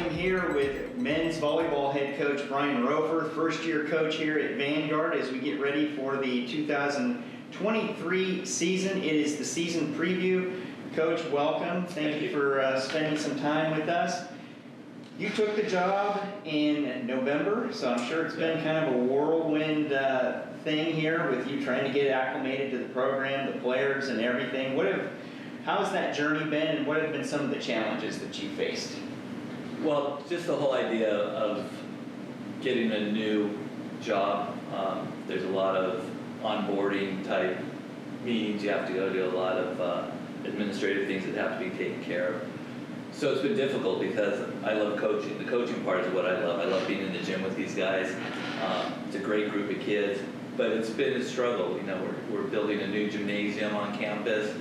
am here with men's volleyball head coach Brian Rofer, first-year coach here at Vanguard as we get ready for the 2023 season. It is the season preview. Coach, welcome. Thank you for spending some time with us. You took the job in November, so I'm sure it's been kind of a whirlwind thing here with you trying to get acclimated to the program, the players, and everything. How's that journey been, and what have been some of the challenges that you faced? Well, just the whole idea of getting a new job. There's a lot of onboarding type meetings you have to go to, a lot of administrative things that have to be taken care of. So it's been difficult because I love coaching. The coaching part is what I love. I love being in the gym with these guys. It's a great group of kids, but it's been a struggle. You know, we're building a new gymnasium on campus.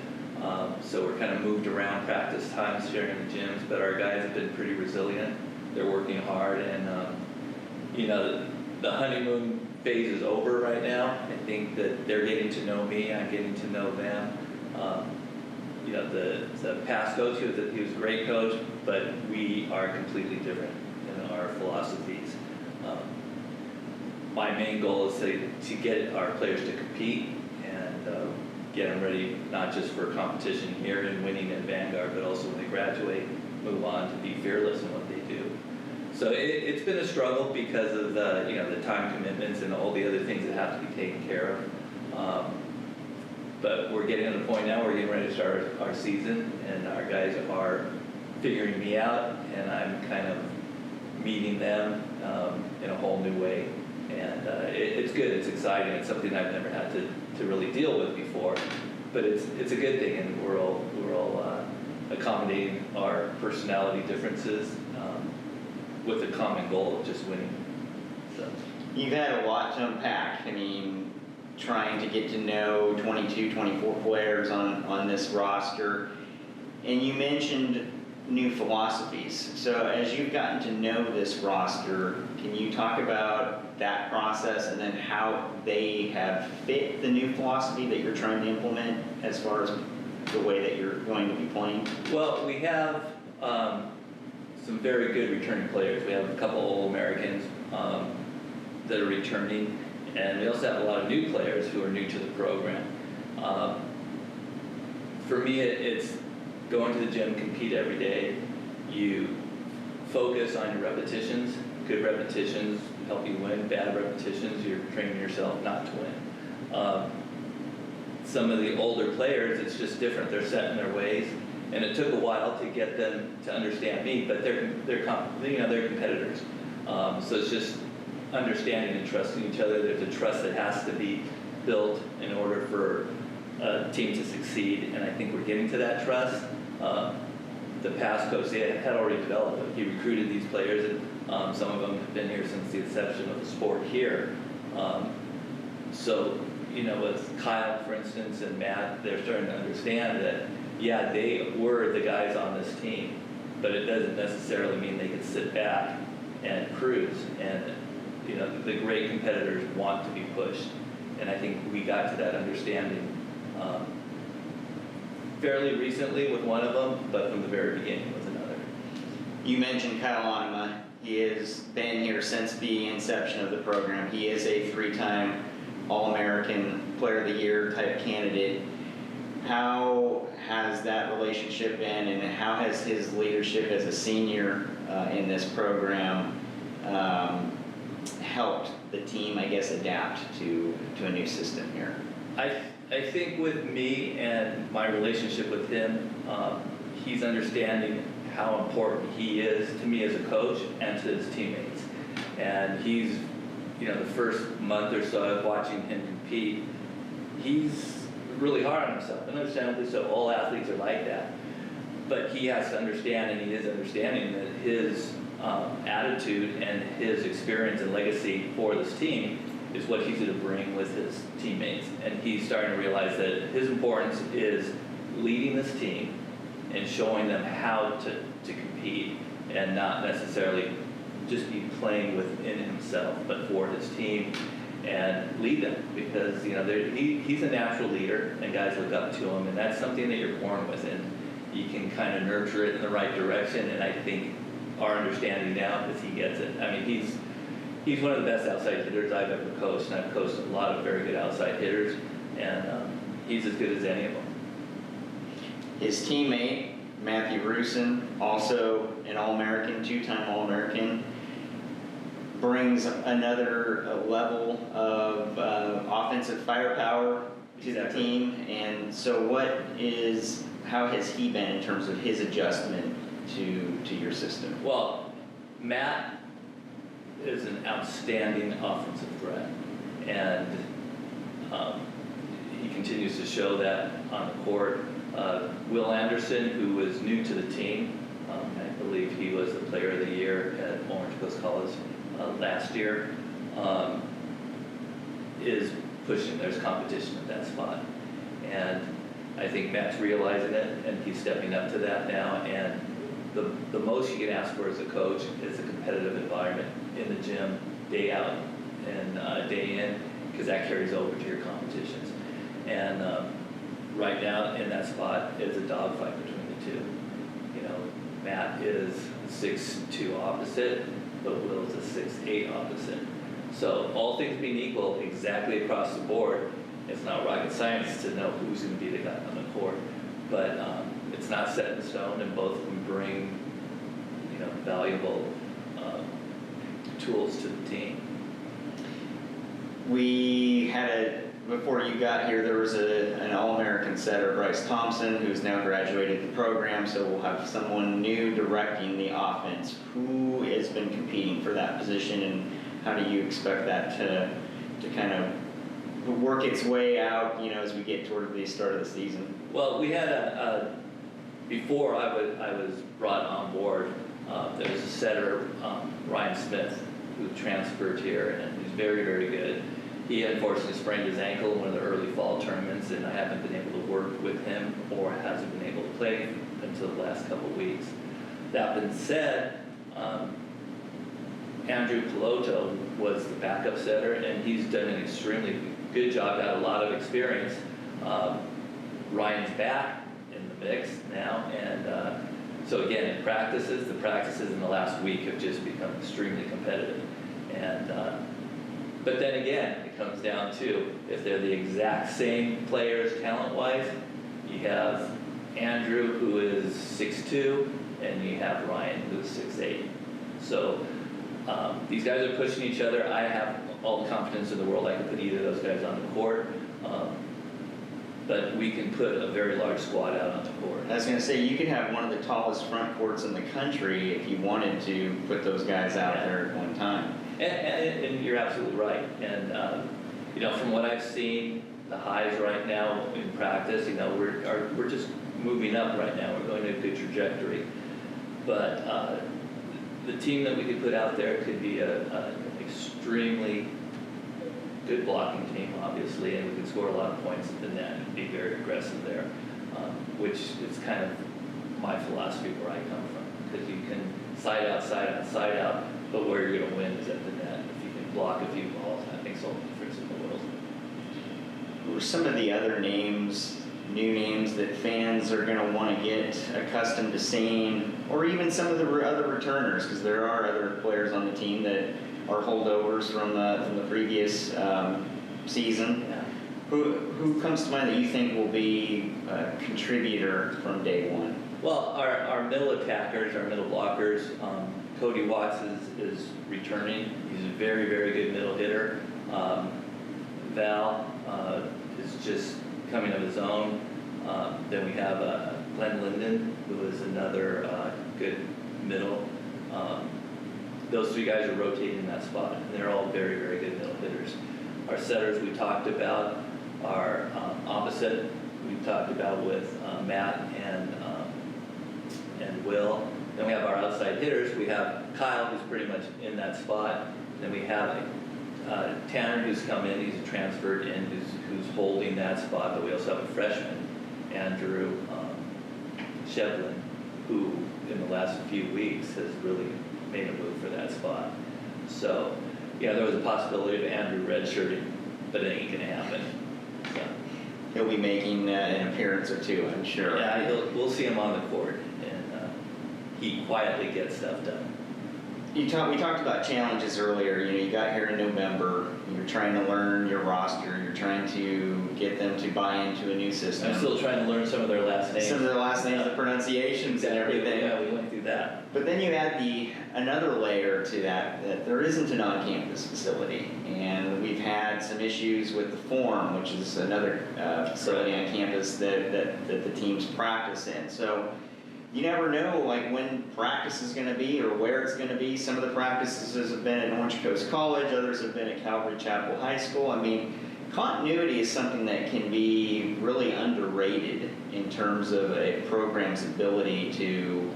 So we're kind of moved around practice times here in the gyms, but our guys have been pretty resilient. They're working hard, and you know, the honeymoon phase is over right now. I think that they're getting to know me, I'm getting to know them. You know, the past coach, he was a great coach, but we are completely different in our philosophies. My main goal is to get our players to compete and get them ready, not just for competition here and winning at Vanguard, but also when they graduate, move on to be fearless in what they do. So it's been a struggle because of the time commitments and all the other things that have to be taken care of. But we're getting to the point now where we're getting ready to start our season, and our guys are figuring me out, and I'm kind of meeting them in a whole new way. And it's good, it's exciting, it's something I've never had to really deal with before, but it's a good thing, and we're all accommodating our personality differences with the common goal of just winning. So You've had a lot to unpack. I mean, trying to get to know 22, 24 players on this roster, and you mentioned new philosophies. So as you've gotten to know this roster, can you talk about that process and then how they have fit the new philosophy that you're trying to implement as far as the way that you're going to be playing? Well, we have some very good returning players. We have a couple All-Americans that are returning, and we also have a lot of new players who are new to the program. For me, it's going to the gym, compete every day. You focus on your repetitions. Good repetitions help you win. Bad repetitions, you're training yourself not to win. Some of the older players, it's just different. They're set in their ways, and it took a while to get them to understand me. But they're competitors. So it's just understanding and trusting each other. There's a trust that has to be built in order for a team to succeed, and I think we're getting to that trust. The past coach had already developed it. He recruited these players, and some of them have been here since the inception of the sport here. So, you know, with Kyle, for instance, and Matt, they're starting to understand that, yeah, they were the guys on this team, but it doesn't necessarily mean they can sit back and cruise. And, you know, the great competitors want to be pushed. And I think we got to that understanding fairly recently with one of them, but from the very beginning with another. You mentioned Kyle Onema. He has been here since the inception of the program. He is a three-time All-American Player of the Year type candidate. How has that relationship been, and how has his leadership as a senior in this program helped the team, I guess, adapt to a new system here? I think with me and my relationship with him, he's understanding how important he is to me as a coach and to his teammates. And he's, you know, the first month or so of watching him compete, he's really hard on himself. And understandably so, all athletes are like that. But he has to understand, and he is understanding, that his attitude and his experience and legacy for this team is what he's going to bring with his teammates. And he's starting to realize that his importance is leading this team and showing them how to compete, and not necessarily just be playing within himself, but for his team, and lead them, because, you know, he's a natural leader and guys look up to him, and that's something that you're born with, and you can kind of nurture it in the right direction. And I think our understanding now is he gets it. I mean, he's one of the best outside hitters I've ever coached, and I've coached a lot of very good outside hitters, and he's as good as any of them. His teammate, Matthew Rusin, also an All-American, two-time All-American, brings another level of offensive firepower to the team. And so how has he been in terms of his adjustment to your system? Well, Matt is an outstanding offensive threat, and he continues to show that on the court. Will Anderson, who was new to the team, I believe he was the player of the year at Orange Coast College last year, is pushing. There's competition at that spot, and I think Matt's realizing it, and he's stepping up to that now. And the most you can ask for as a coach is a competitive environment in the gym, day out and day in, because that carries over to your competitions. And right now in that spot is a dogfight between the two. You know, Matt is 6'2" opposite, but Will's a 6'8" opposite. So all things being equal, exactly across the board, it's not rocket science to know who's going to be the guy on the court. But it's not set in stone, and both of them bring, valuable tools to the team. We had before you got here, there was an All-American setter, Bryce Thompson, who's now graduated the program, so we'll have someone new directing the offense. Who has been competing for that position, and how do you expect that to kind of work its way out, as we get toward the start of the season? Well, we had before I was brought on board, there was a setter, Ryan Smith, who transferred here, and he's very, very good. He unfortunately sprained his ankle in one of the early fall tournaments, and I haven't been able to work with him, or hasn't been able to play until the last couple of weeks. That being said, Andrew Piloto was the backup setter, and he's done an extremely good job, got a lot of experience. Ryan's back in the mix now, and so again, the practices in the last week have just become extremely competitive. And but then again, it comes down to, if they're the exact same players talent-wise, you have Andrew, who is 6'2", and you have Ryan, who is 6'8". So these guys are pushing each other. I have all the confidence in the world I can put either of those guys on the court. But we can put a very large squad out on the court. I was going to say, you could have one of the tallest front courts in the country if you wanted to put those guys out there at one time. And you're absolutely right. And from what I've seen, the highs right now in practice, we're just moving up right now. We're going in a good trajectory. But the team that we could put out there could be an extremely good blocking team, obviously, and we can score a lot of points in that and be very aggressive there, which is kind of my philosophy where I come from, because you can side out, but where you're going to win is at the net. If you can block a few balls, that makes all the difference in the world. Who are some of the other names, new names, that fans are going to want to get accustomed to seeing, or even some of the other returners, because there are other players on the team that are holdovers from the previous season. Yeah. Who comes to mind that you think will be a contributor from day one? Well, our middle attackers, our middle blockers, Cody Watts is returning. He's a very, very good middle hitter. Val is just coming of his own. Then we have Glenn Linden, who is another good middle. Those three guys are rotating in that spot, and they're all very, very good middle hitters. Our setters we talked about are opposite. We talked about with Matt and Will. Then we have our outside hitters. We have Kyle, who's pretty much in that spot. And then we have Tanner, who's come in. He's transferred in, who's holding that spot. But we also have a freshman, Andrew Shevlin, who in the last few weeks has really made a move for that spot. So, there was a possibility of Andrew redshirting, but it ain't going to happen. So. He'll be making an appearance or two, I'm sure. Yeah, we'll see him on the court, and he quietly gets stuff done. We talked about challenges earlier. You got here in November. You're trying to learn your roster. You're trying to get them to buy into a new system. I'm still trying to learn some of their last names. Some of their last names, the pronunciations and everything. Yeah, we went through that. But then you add another layer to that there isn't an on-campus facility. And we've had some issues with the Forum, which is another facility on campus that the teams practice in. So you never know when practice is going to be or where it's going to be. Some of the practices have been at Orange Coast College, others have been at Calvary Chapel High School. I mean, continuity is something that can be really underrated in terms of a program's ability to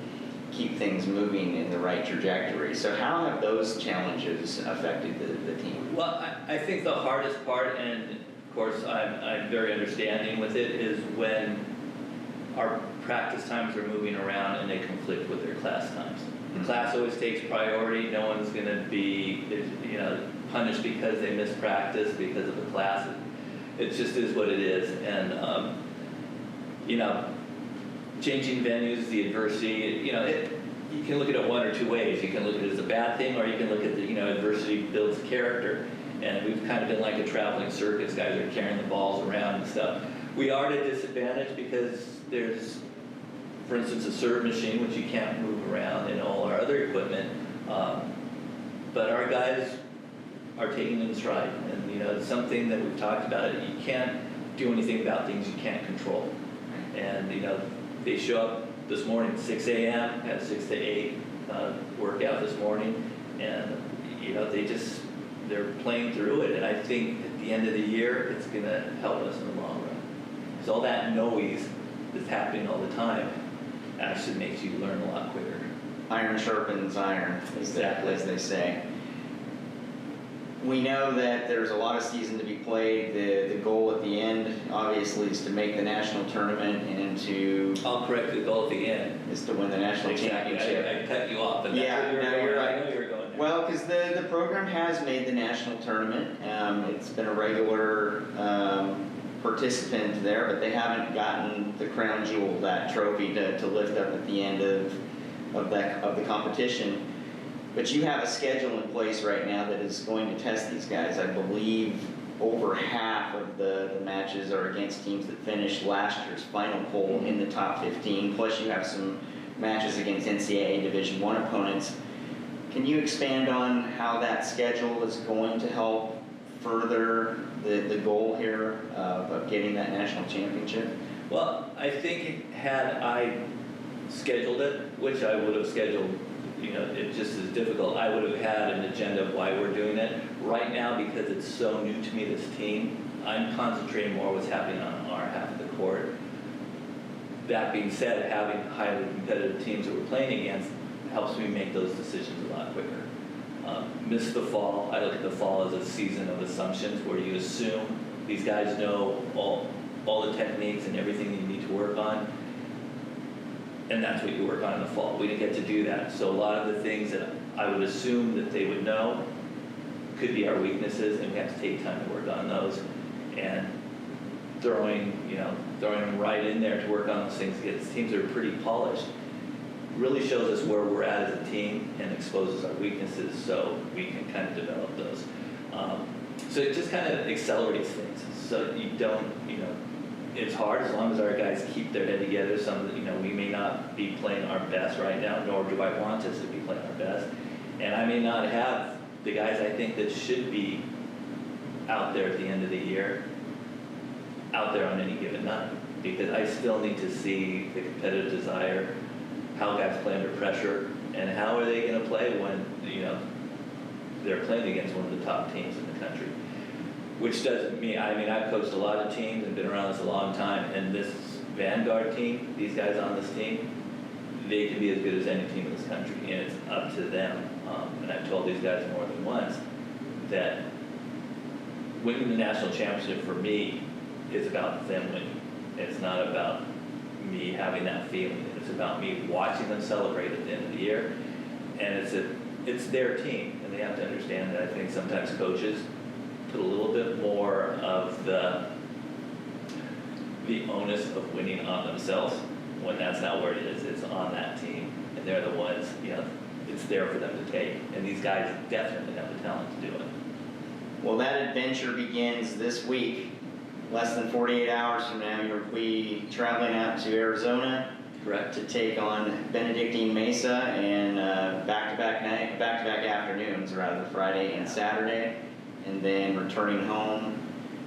keep things moving in the right trajectory. So how have those challenges affected the team? Well, I think the hardest part, and of course I'm very understanding with it, is when our practice times are moving around and they conflict with their class times. The class always takes priority. No one's going to be, punished because they missed practice because of the class. It just is what it is. And changing venues, the adversity. You can look at it one or two ways. You can look at it as a bad thing, or you can look at adversity builds character. And we've kind of been like a traveling circus. Guys are carrying the balls around and stuff. We are at a disadvantage because there's, for instance, a serve machine which you can't move around, and all our other equipment. But our guys are taking it in stride, and it's something that we've talked about. You can't do anything about things you can't control. And they show up this morning, 6 a.m. had a 6 to 8 workout this morning, and they're playing through it. And I think at the end of the year, it's going to help us in the long run. So all that noise that's happening all the time actually makes you learn a lot quicker. Iron sharpens iron, Exactly. as they say. We know that there's a lot of season to be played. The goal at the end, obviously, is to make the national tournament and to... I'll correct the goal at the end. Is to win the national championship. I cut you off, and that's Yeah, what no, you're right. I know you were going there. Well, because the program has made the national tournament. It's been a regular participant there, but they haven't gotten the crown jewel, that trophy, to lift up at the end of the competition. But you have a schedule in place right now that is going to test these guys. I believe over half of the matches are against teams that finished last year's final poll in the top 15. Plus you have some matches against NCAA Division I opponents. Can you expand on how that schedule is going to help further the goal here of getting that national championship? Well, I think had I scheduled it, which I would have scheduled, it just is difficult. I would have had an agenda of why we're doing it. Right now, because it's so new to me, this team, I'm concentrating more what's happening on our half of the court. That being said, having highly competitive teams that we're playing against helps me make those decisions a lot quicker. Miss the fall. I look at the fall as a season of assumptions where you assume these guys know all the techniques and everything you need to work on. And that's what you work on in the fall. We didn't get to do that. So a lot of the things that I would assume that they would know could be our weaknesses, and we have to take time to work on those. And throwing them right in there to work on those things against teams that are pretty polished really shows us where we're at as a team and exposes our weaknesses so we can kind of develop those. So it just kind of accelerates things. So you don't, it's hard as long as our guys keep their head together. We may not be playing our best right now, nor do I want us to be playing our best. And I may not have the guys I think that should be out there at the end of the year, out there on any given night. Because I still need to see the competitive desire, how guys play under pressure, and how are they going to play when, they're playing against one of the top teams in the country. Which doesn't mean, I've coached a lot of teams and been around this a long time, and this Vanguard team, these guys on this team, they can be as good as any team in this country, and it's up to them. And I've told these guys more than once that winning the national championship for me is about them winning. It's not about me having that feeling. It's about me watching them celebrate at the end of the year, and it's their team, and they have to understand that. I think sometimes coaches put a little bit more of the onus of winning on themselves when that's not where it is. It's on that team, and they're the ones, it's there for them to take, and these guys definitely have the talent to do it. Well, that adventure begins this week. Less than 48 hours from now, you'll be traveling out to Arizona Correct? to take on Benedictine Mesa, and back-to-back afternoons, rather, Friday and Saturday, and then returning home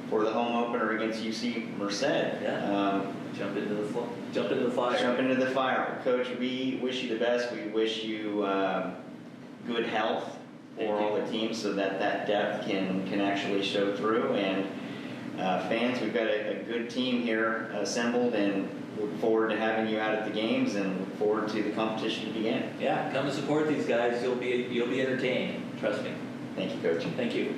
for the home opener against UC Merced. Yeah. Jump into the fire. Jump into the fire. Coach, we wish you the best. We wish you good health Thank for you. all the teams, so that depth can actually show through. And fans, we've got a good team here assembled, and look forward to having you out at the games, and look forward to the competition to begin. Yeah, come and support these guys. You'll be entertained. Trust me. Thank you, Coach. Thank you.